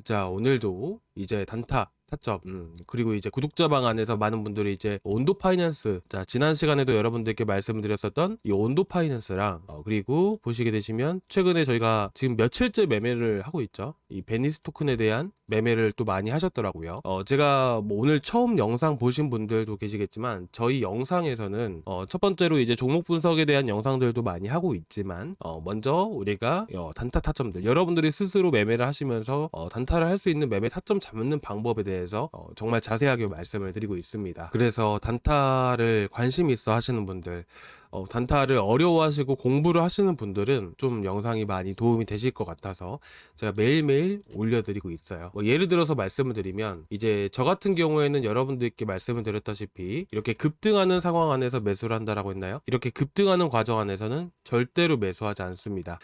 자, 오늘도 이제 단타 타점, 그리고 이제 구독자방 안에서 많은 분들이 이제 온도 파이낸스, 자, 지난 시간에도 여러분들께 말씀을 드렸었던 이 온도 파이낸스랑, 그리고 보시게 되시면 최근에 저희가 지금 며칠째 매매를 하고 있죠. 이 베니스 토큰에 대한 매매를 또 많이 하셨더라고요. 제가 뭐 오늘 처음 영상 보신 분들도 계시겠지만, 저희 영상에서는 첫 번째로 이제 종목 분석에 대한 영상들도 많이 하고 있지만, 먼저 우리가 단타 타점들, 여러분들이 스스로 매매를 하시면서 단타를 할 수 있는 매매 타점 잡는 방법에 대해서 정말 자세하게 말씀을 드리고 있습니다. 그래서 단타를 관심 있어 하시는 분들, 단타를 어려워하시고 공부를 하시는 분들은 좀 영상이 많이 도움이 되실 것 같아서 제가 매일매일 올려드리고 있어요. 뭐 예를 들어서 말씀을 드리면, 이제 저 같은 경우에는 여러분들께 말씀을 드렸다시피 이렇게 급등하는 상황 안에서 매수를 한다라고 했나요? 이렇게 급등하는 과정 안에서는 절대로 매수하지 않습니다.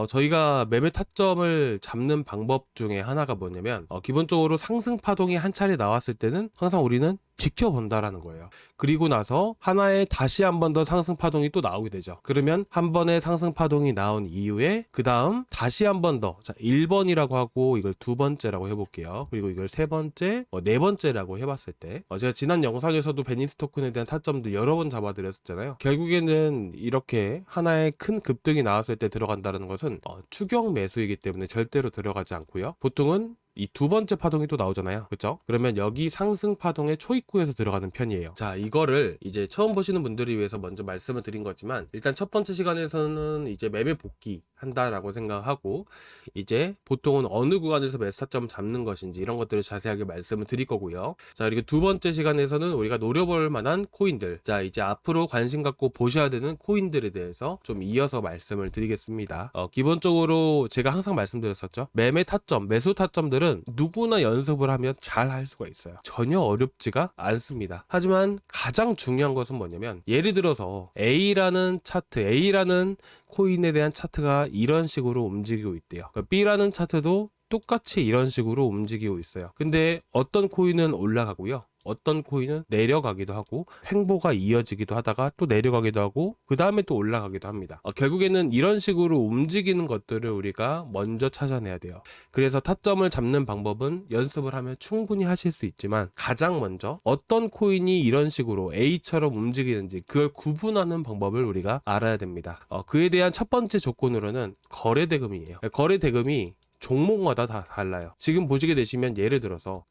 저희가 매매 타점을 잡는 방법 중에 하나가 뭐냐면, 기본적으로 상승 파동이 한 차례 나왔을 때는 항상 우리는 지켜본다라는 거예요. 그리고 나서 하나의 다시 한 번 더 상승 파동이 또 나오게 되죠. 그러면 한 번의 상승 파동이 나온 이후에 그 다음 다시 한 번 더, 자, 1번이라고 하고 이걸 두 번째라고 해볼게요. 그리고 이걸 세 번째, 네 번째라고 해봤을 때, 제가 지난 영상에서도 베니스 토큰에 대한 타점도 여러 번 잡아드렸었잖아요. 결국에는 이렇게 하나의 큰 급등이 나왔을 때 들어간다는 것은 추격 매수이기 때문에 절대로 들어가지 않고요. 보통은 이 두 번째 파동이 또 나오잖아요. 그쵸? 그러면 여기 상승 파동의 초입구에서 들어가는 편이에요. 자, 이거를 이제 처음 보시는 분들을 위해서 먼저 말씀을 드린 거지만, 일단 첫 번째 시간에서는 이제 매매 복귀 한다라고 생각하고, 이제 보통은 어느 구간에서 매수 타점 잡는 것인지 이런 것들을 자세하게 말씀을 드릴 거고요. 자, 그리고 두 번째 시간에서는 우리가 노려볼 만한 코인들, 자, 이제 앞으로 관심 갖고 보셔야 되는 코인들에 대해서 좀 이어서 말씀을 드리겠습니다. 기본적으로 제가 항상 말씀드렸었죠. 매매 타점, 매수 타점들은 누구나 연습을 하면 잘 할 수가 있어요. 전혀 어렵지가 않습니다. 하지만 가장 중요한 것은 뭐냐면, 예를 들어서 A라는 차트, A라는 코인에 대한 차트가 이런 식으로 움직이고 있대요. 그러니까 B라는 차트도 똑같이 이런 식으로 움직이고 있어요. 근데 어떤 코인은 올라가고요, 어떤 코인은 내려가기도 하고, 횡보가 이어지기도 하다가 또 내려가기도 하고, 그 다음에 또 올라가기도 합니다. 결국에는 이런 식으로 움직이는 것들을 우리가 먼저 찾아내야 돼요. 그래서 타점을 잡는 방법은 연습을 하면 충분히 하실 수 있지만, 가장 먼저 어떤 코인이 이런 식으로 A처럼 움직이는지 그걸 구분하는 방법을 우리가 알아야 됩니다. 그에 대한 첫 번째 조건으로는 거래대금이에요. 거래대금이 종목마다 다 달라요. 지금 보시게 되시면, 예를 들어서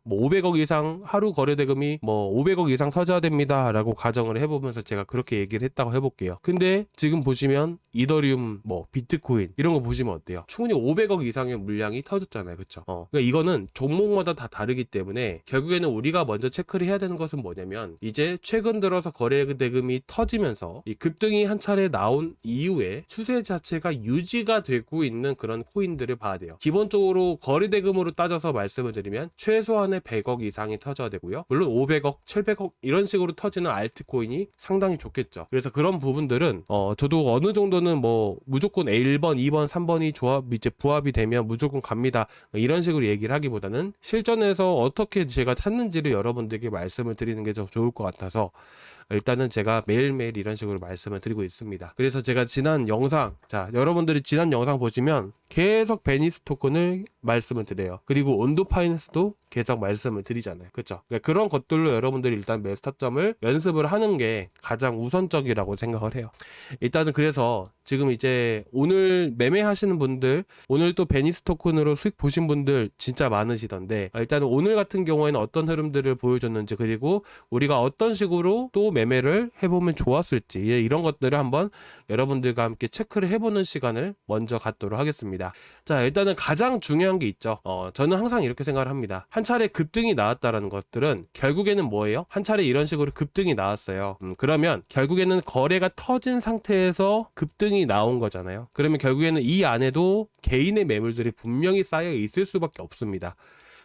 뭐 500억 이상 하루 거래대금이 뭐 500억 이상 터져야 됩니다 라고 가정을 해보면서 제가 그렇게 얘기를 했다고 해볼게요. 근데 지금 보시면 이더리움, 뭐 비트코인 이런 거 보시면 어때요? 충분히 500억 이상의 물량이 터졌잖아요. 그쵸? 그러니까 이거는 종목마다 다 다르기 때문에 결국에는 우리가 먼저 체크를 해야 되는 것은 뭐냐면, 이제 최근 들어서 거래대금이 터지면서 이 급등이 한 차례 나온 이후에 추세 자체가 유지가 되고 있는 그런 코인들을 봐야 돼요. 기본적으로 거래대금으로 따져서 말씀을 드리면 최소한의 100억 이상이 터져야 되고요. 물론 500억, 700억 이런 식으로 터지는 알트코인이 상당히 좋겠죠. 그래서 그런 부분들은 저도 어느 정도는 뭐 무조건 1번, 2번, 3번이 이제 부합이 되면 무조건 갑니다, 이런 식으로 얘기를 하기보다는 실전에서 어떻게 제가 찾는지를 여러분들께 말씀을 드리는 게 더 좋을 것 같아서 일단은 제가 매일매일 이런 식으로 말씀을 드리고 있습니다. 그래서 제가 지난 영상, 자, 여러분들이 지난 영상 보시면 계속 베니스 토큰을 말씀을 드려요. 그리고 온도 파이낸스도 계속 말씀을 드리잖아요. 그렇죠? 그러니까 그런 것들로 여러분들이 일단 매수 타점을 연습을 하는 게 가장 우선적이라고 생각을 해요. 일단은 그래서 지금 이제 오늘 매매하시는 분들, 오늘 또 베니스 토큰으로 수익 보신 분들 진짜 많으시던데, 일단은 오늘 같은 경우에는 어떤 흐름들을 보여줬는지, 그리고 우리가 어떤 식으로 또 매매를 해보면 좋았을지, 이런 것들을 한번 여러분들과 함께 체크를 해보는 시간을 먼저 갖도록 하겠습니다. 자, 일단은 가장 중요한 게 있죠. 저는 항상 이렇게 생각을 합니다. 한 차례 급등이 나왔다라는 것들은 결국에는 뭐예요? 한 차례 이런 식으로 급등이 나왔어요. 그러면 결국에는 거래가 터진 상태에서 급등이 나온 거잖아요. 그러면 결국에는 이 안에도 개인의 매물들이 분명히 쌓여 있을 수밖에 없습니다.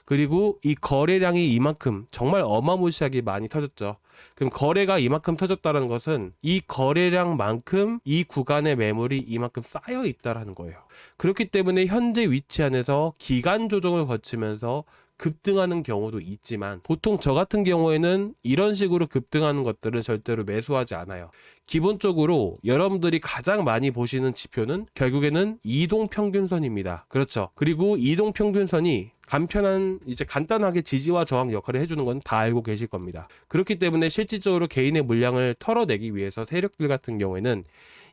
그리고 이 거래량이 이만큼 정말 어마무시하게 많이 터졌죠. 그럼 거래가 이만큼 터졌다는 것은 이 거래량만큼 이 구간의 매물이 이만큼 쌓여 있다라는 거예요. 그렇기 때문에 현재 위치 안에서 기간 조정을 거치면서 급등하는 경우도 있지만 보통 저 같은 경우에는 이런 식으로 급등하는 것들은 절대로 매수하지 않아요. 기본적으로 여러분들이 가장 많이 보시는 지표는 결국에는 이동평균선입니다. 그렇죠. 그리고 이동평균선이 이제 간단하게 지지와 저항 역할을 해주는 건 다 알고 계실 겁니다. 그렇기 때문에 실질적으로 개인의 물량을 털어내기 위해서 세력들 같은 경우에는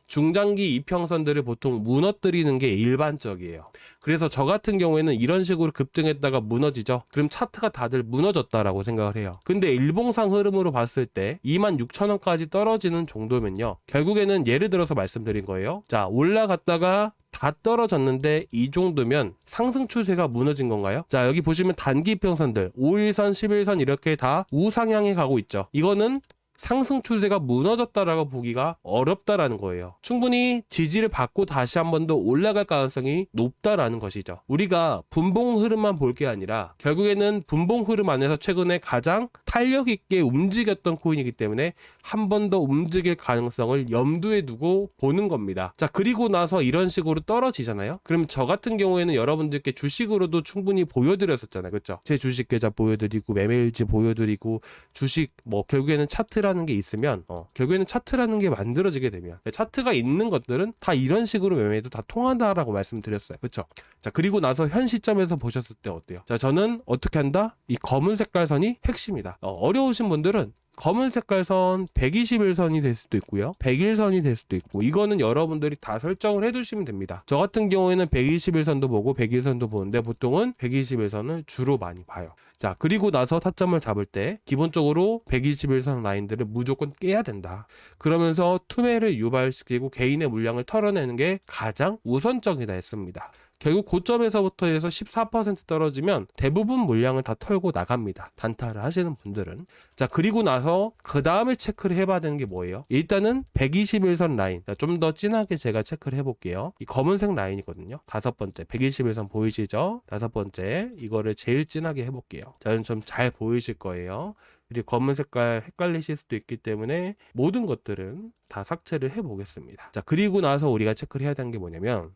중장기 이평선들을 보통 무너뜨리는 게 일반적이에요. 그래서 저 같은 경우에는 이런 식으로 급등했다가 무너지죠. 그럼 차트가 다들 무너졌다라고 생각을 해요. 근데 일봉상 흐름으로 봤을 때 26,000원까지 떨어지는 정도면요, 결국에는 예를 들어서 말씀드린 거예요. 자, 올라갔다가 다 떨어졌는데 이 정도면 상승 추세가 무너진 건가요? 자, 여기 보시면 단기 이평선들 5일선, 11선 이렇게 다 우상향에 가고 있죠. 이거는 상승 추세가 무너졌다라고 보기가 어렵다라는 거예요. 충분히 지지를 받고 다시 한 번 더 올라갈 가능성이 높다라는 것이죠. 우리가 분봉 흐름만 볼 게 아니라 결국에는 분봉 흐름 안에서 최근에 가장 탄력 있게 움직였던 코인이기 때문에 한 번 더 움직일 가능성을 염두에 두고 보는 겁니다. 자, 그리고 나서 이런 식으로 떨어지잖아요. 그럼 저 같은 경우에는 여러분들께 주식으로도 충분히 보여드렸었잖아요. 그렇죠? 제 주식 계좌 보여드리고 매매일지 보여드리고 주식 결국에는 차트라는 게 있으면 결국에는 차트라는 게 만들어지게 되면 차트가 있는 것들은 다 이런 식으로 매매도 다 통한다라고 말씀드렸어요. 그렇죠? 자, 그리고 나서 현 시점에서 보셨을 때 어때요? 자, 저는 어떻게 한다? 이 검은 색깔 선이 핵심이다. 어려우신 분들은 검은 색깔 선 121선이 될 수도 있고요, 100일선이 될 수도 있고, 이거는 여러분들이 다 설정을 해두시면 됩니다. 저 같은 경우에는 121선도 보고 100일선도 보는데 보통은 121선을 주로 많이 봐요. 자, 그리고 나서 타점을 잡을 때 기본적으로 121선 라인들을 무조건 깨야 된다. 그러면서 투매를 유발시키고 개인의 물량을 털어내는 게 가장 우선적이다 했습니다. 결국 고점에서부터 해서 14% 떨어지면 대부분 물량을 다 털고 나갑니다. 단타를 하시는 분들은. 자, 그리고 나서 그 다음에 체크를 해봐야 되는 게 뭐예요? 일단은 121선 라인. 좀 더 진하게 제가 체크를 해볼게요. 이 검은색 라인이거든요. 다섯 번째 121선 보이시죠? 다섯 번째 이거를 제일 진하게 해볼게요. 자, 좀 잘 보이실 거예요. 그리고 검은 색깔 헷갈리실 수도 있기 때문에 모든 것들은 다 삭제를 해보겠습니다. 자, 그리고 나서 우리가 체크를 해야 되는 게 뭐냐면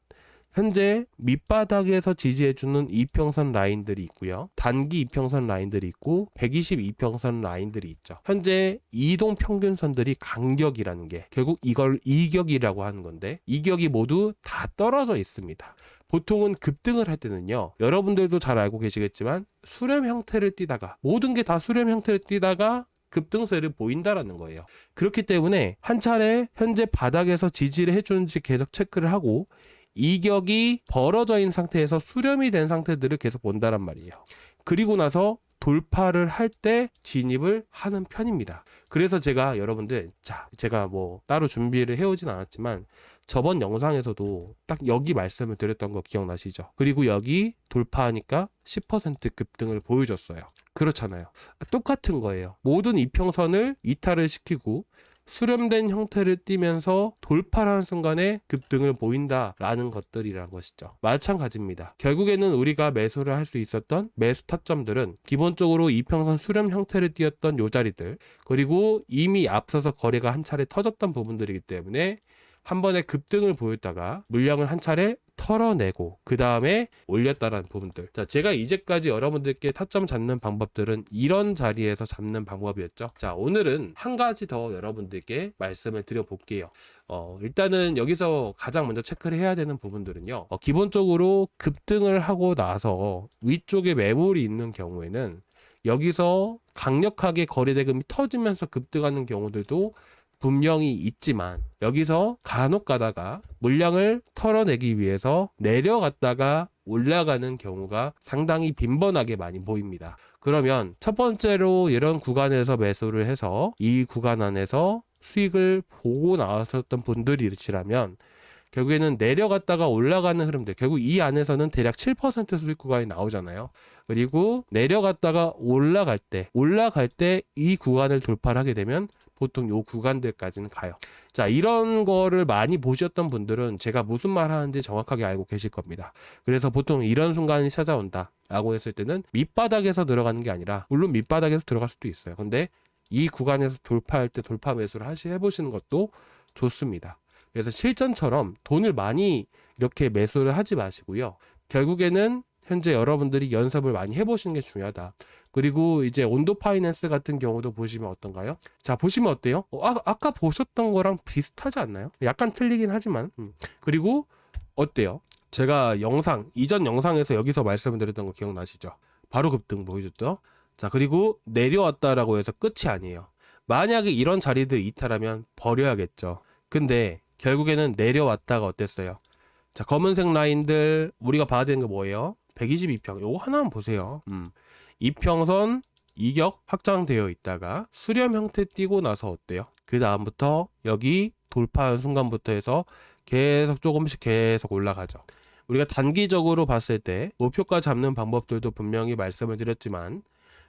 현재 밑바닥에서 지지해주는 이평선 라인들이 있고요, 단기 이평선 라인들이 있고 122평선 라인들이 있죠. 현재 이동평균선들이 간격이라는 게 결국 이걸 이격이라고 하는 건데 이격이 모두 다 떨어져 있습니다. 보통은 급등을 할 때는요, 여러분들도 잘 알고 계시겠지만 수렴 형태를 띠다가 모든 게 다 수렴 형태를 띠다가 급등세를 보인다라는 거예요. 그렇기 때문에 한 차례 현재 바닥에서 지지를 해주는지 계속 체크를 하고 이격이 벌어져 있는 상태에서 수렴이 된 상태들을 계속 본다란 말이에요. 그리고 나서 돌파를 할 때 진입을 하는 편입니다. 그래서 제가 여러분들, 제가 따로 준비를 해오진 않았지만 저번 영상에서도 딱 여기 말씀을 드렸던 거 기억나시죠? 그리고 여기 돌파하니까 10% 급등을 보여줬어요. 그렇잖아요. 똑같은 거예요. 모든 이평선을 이탈을 시키고 수렴된 형태를 띠면서 돌파하는 순간에 급등을 보인다라는 것들이라는 것이죠. 마찬가지입니다. 결국에는 우리가 매수를 할 수 있었던 매수 타점들은 기본적으로 이평선 수렴 형태를 띄었던 요 자리들, 그리고 이미 앞서서 거래가 한 차례 터졌던 부분들이기 때문에 한 번에 급등을 보였다가 물량을 한 차례 털어내고 그 다음에 올렸다라는 부분들. 자, 제가 이제까지 여러분들께 타점 잡는 방법들은 이런 자리에서 잡는 방법이었죠. 자, 오늘은 한 가지 더 여러분들께 말씀을 드려볼게요. 일단은 여기서 가장 먼저 체크를 해야 되는 부분들은요, 기본적으로 급등을 하고 나서 위쪽에 매물이 있는 경우에는 여기서 강력하게 거래대금이 터지면서 급등하는 경우들도 분명히 있지만 여기서 간혹 가다가 물량을 털어내기 위해서 내려갔다가 올라가는 경우가 상당히 빈번하게 많이 보입니다. 그러면 첫 번째로 이런 구간에서 매수를 해서 이 구간 안에서 수익을 보고 나왔었던 분들이시라면 결국에는 내려갔다가 올라가는 흐름들, 결국 이 안에서는 대략 7% 수익 구간이 나오잖아요. 그리고 내려갔다가 올라갈 때 이 구간을 돌파를 하게 되면 보통 요 구간들까지는 가요. 자, 이런 거를 많이 보셨던 분들은 제가 무슨 말 하는지 정확하게 알고 계실 겁니다. 그래서 보통 이런 순간이 찾아온다 라고 했을 때는 밑바닥에서 들어가는 게 아니라, 물론 밑바닥에서 들어갈 수도 있어요. 근데 이 구간에서 돌파할 때 돌파 매수를 해보시는 것도 좋습니다. 그래서 실전처럼 돈을 많이 이렇게 매수를 하지 마시고요, 결국에는 현재 여러분들이 연습을 많이 해보시는 게 중요하다. 그리고 이제 온도 파이낸스 같은 경우도 보시면 어떤가요? 자, 보시면 어때요? 아까 보셨던 거랑 비슷하지 않나요? 약간 틀리긴 하지만. 그리고 어때요? 제가 이전 영상에서 여기서 말씀을 드렸던 거 기억나시죠? 바로 급등 보여줬죠? 자, 그리고 내려왔다라고 해서 끝이 아니에요. 만약에 이런 자리들 이탈하면 버려야겠죠. 근데 결국에는 내려왔다가 어땠어요? 자, 검은색 라인들 우리가 봐야 되는 게 뭐예요? 122평. 요거 하나만 보세요. 이평선 이격 확장되어 있다가 수렴 형태 띄고 나서 어때요? 그 다음부터 여기 돌파한 순간부터 해서 계속 조금씩 계속 올라가죠. 우리가 단기적으로 봤을 때 목표가 잡는 방법들도 분명히 말씀을 드렸지만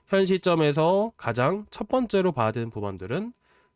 현 시점에서 가장 첫 번째로 봐야 되는 부분들은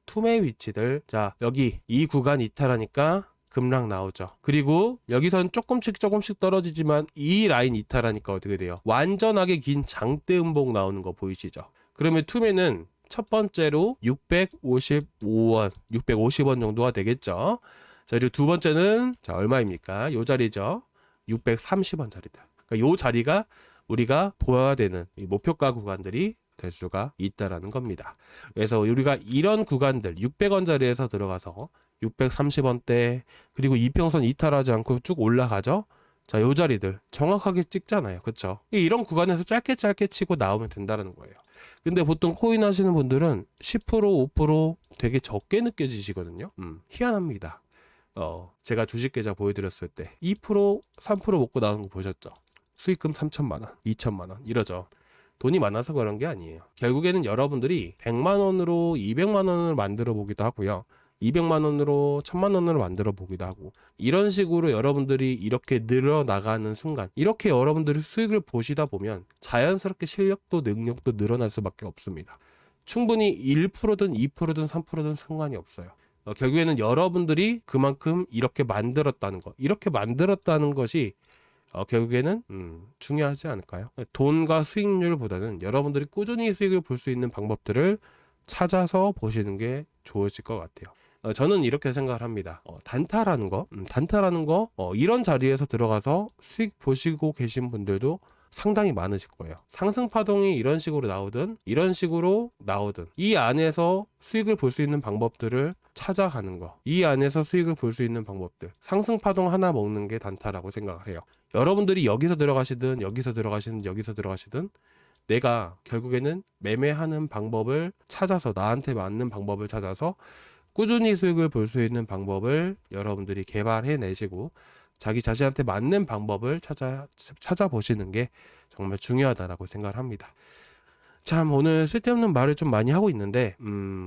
투매 위치들. 자, 여기 이 구간 이탈하니까 급락 나오죠. 그리고 여기선 조금씩 떨어지지만 이 라인 이탈하니까 어떻게 돼요? 완전하게 긴 장대 음봉 나오는 거 보이시죠? 그러면 투매는 첫 번째로 655원, 650원 정도가 되겠죠. 자, 그리고 두 번째는 자, 얼마입니까? 요 자리죠. 630원 자리다. 그러니까 요 자리가 우리가 보아야 되는 이 목표가 구간들이 될 수가 있다라는 겁니다. 그래서 우리가 이런 구간들 600원 자리에서 들어가서 630원대 그리고 이평선 이탈하지 않고 쭉 올라가죠. 자, 요 자리들 정확하게 찍잖아요. 그쵸? 이런 구간에서 짧게 치고 나오면 된다는 거예요. 근데 보통 코인 하시는 분들은 10% 5% 되게 적게 느껴지시거든요. 희한합니다. 제가 주식 계좌 보여드렸을 때 2% 3% 먹고 나오는 거 보셨죠? 수익금 3천만 원, 2천만 원 이러죠. 돈이 많아서 그런 게 아니에요. 결국에는 여러분들이 100만 원으로 200만 원을 만들어 보기도 하고요. 200만 원으로 1000만 원으로 만들어 보기도 하고 이런 식으로 여러분들이 이렇게 늘어나가는 순간 이렇게 여러분들이 수익을 보시다 보면 자연스럽게 실력도 능력도 늘어날 수밖에 없습니다. 충분히 1%든 2%든 3%든 상관이 없어요. 결국에는 여러분들이 그만큼 이렇게 만들었다는 것이 결국에는 중요하지 않을까요? 돈과 수익률보다는 여러분들이 꾸준히 수익을 볼 수 있는 방법들을 찾아서 보시는 게 좋으실 것 같아요. 저는 이렇게 생각을 합니다. 단타라는 거 이런 자리에서 들어가서 수익 보시고 계신 분들도 상당히 많으실 거예요. 상승 파동이 이런 식으로 나오든 이 안에서 수익을 볼 수 있는 방법들을 찾아가는 거, 이 안에서 수익을 볼 수 있는 방법들, 상승 파동 하나 먹는 게 단타라고 생각을 해요. 여러분들이 여기서 들어가시든 내가 결국에는 매매하는 방법을 찾아서 나한테 맞는 방법을 찾아서 꾸준히 수익을 볼 수 있는 방법을 여러분들이 개발해 내시고 자기 자신한테 맞는 방법을 찾아보시는 게 정말 중요하다라고 생각을 합니다. 참, 오늘 쓸데없는 말을 좀 많이 하고 있는데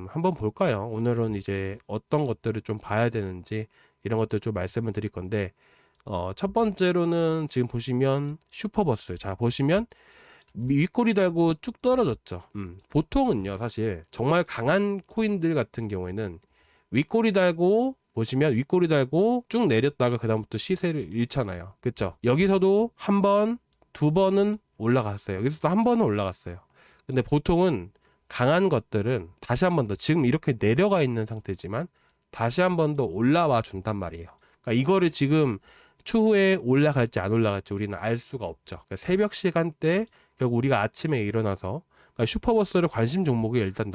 한번 볼까요? 오늘은 이제 어떤 것들을 좀 봐야 되는지 이런 것들 좀 말씀을 드릴 건데 첫 번째로는 지금 보시면 슈퍼버스. 자, 보시면 윗꼬리 달고 쭉 떨어졌죠. 보통은요, 사실 정말 강한 코인들 같은 경우에는 윗꼬리 달고 쭉 내렸다가 그다음부터 시세를 잃잖아요. 그쵸? 여기서도 한 번, 두 번은 올라갔어요. 여기서도 한 번은 올라갔어요. 근데 보통은 강한 것들은 다시 한 번 더 지금 이렇게 내려가 있는 상태지만 다시 한 번 더 올라와 준단 말이에요. 그러니까 이거를 지금 추후에 올라갈지 안 올라갈지 우리는 알 수가 없죠. 그러니까 새벽 시간대 결국 우리가 아침에 일어나서 그러니까 슈퍼버스를 관심 종목에 일단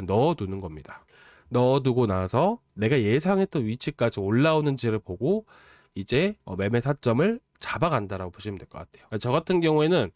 넣어두는 겁니다. 넣어두고 나서 내가 예상했던 위치까지 올라오는지를 보고 이제 매매 타점을 잡아간다라고 보시면 될 것 같아요. 그러니까 저 같은 경우에는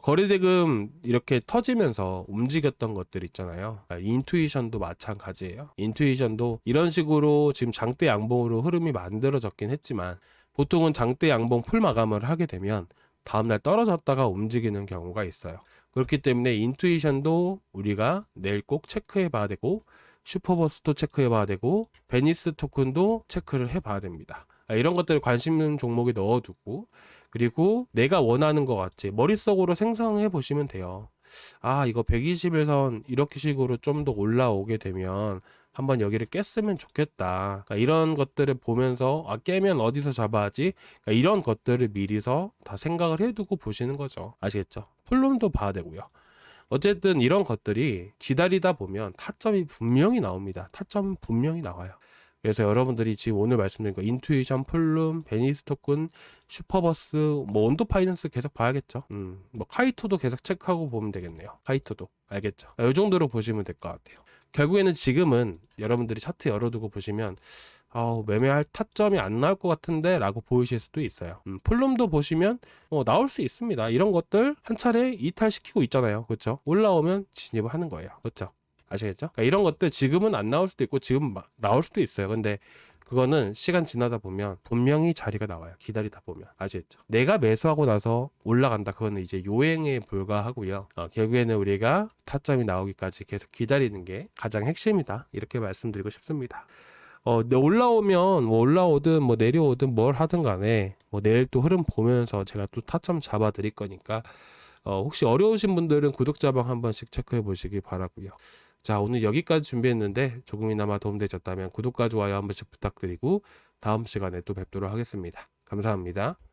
거래대금 이렇게 터지면서 움직였던 것들 있잖아요. 그러니까 인투이션도 마찬가지예요. 인투이션도 이런 식으로 지금 장대 양봉으로 흐름이 만들어졌긴 했지만 보통은 장대 양봉 풀 마감을 하게 되면 다음날 떨어졌다가 움직이는 경우가 있어요. 그렇기 때문에 인투이션도 우리가 내일 꼭 체크해 봐야 되고 슈퍼버스도 체크해 봐야 되고 베니스 토큰도 체크를 해 봐야 됩니다. 이런 것들을 관심 있는 종목에 넣어두고 그리고 내가 원하는 것 같이 머릿속으로 생성해 보시면 돼요. 이거 121선 이렇게 식으로 좀 더 올라오게 되면 한번 여기를 깼으면 좋겠다. 그러니까 이런 것들을 보면서 깨면 어디서 잡아야지. 그러니까 이런 것들을 미리서 다 생각을 해두고 보시는 거죠. 아시겠죠? 풀룸도 봐야 되고요. 어쨌든 이런 것들이 기다리다 보면 타점이 분명히 나옵니다. 타점은 분명히 나와요. 그래서 여러분들이 지금 오늘 말씀드린 거 인투이션, 플룸, 베니스토큰, 슈퍼버스, 뭐 온도 파이낸스 계속 봐야겠죠. 뭐 카이토도 계속 체크하고 보면 되겠네요. 카이토도 알겠죠. 이 정도로 보시면 될 것 같아요. 결국에는 지금은 여러분들이 차트 열어두고 보시면 매매할 타점이 안 나올 것 같은데 라고 보이실 수도 있어요. 플룸도 보시면 나올 수 있습니다. 이런 것들 한 차례 이탈시키고 있잖아요. 그렇죠? 올라오면 진입을 하는 거예요. 그렇죠? 아시겠죠? 그러니까 이런 것들 지금은 안 나올 수도 있고 지금 나올 수도 있어요. 근데 그거는 시간 지나다 보면 분명히 자리가 나와요. 기다리다 보면. 아시겠죠? 내가 매수하고 나서 올라간다. 그거는 이제 요행에 불과하고요. 결국에는 우리가 타점이 나오기까지 계속 기다리는 게 가장 핵심이다. 이렇게 말씀드리고 싶습니다. 올라오면 뭐 올라오든 뭐 내려오든 뭘 하든 간에 뭐 내일 또 흐름 보면서 제가 또 타점 잡아 드릴 거니까 혹시 어려우신 분들은 구독자방 한 번씩 체크해 보시기 바라고요. 자, 오늘 여기까지 준비했는데 조금이나마 도움되셨다면 구독과 좋아요 한 번씩 부탁드리고 다음 시간에 또 뵙도록 하겠습니다. 감사합니다.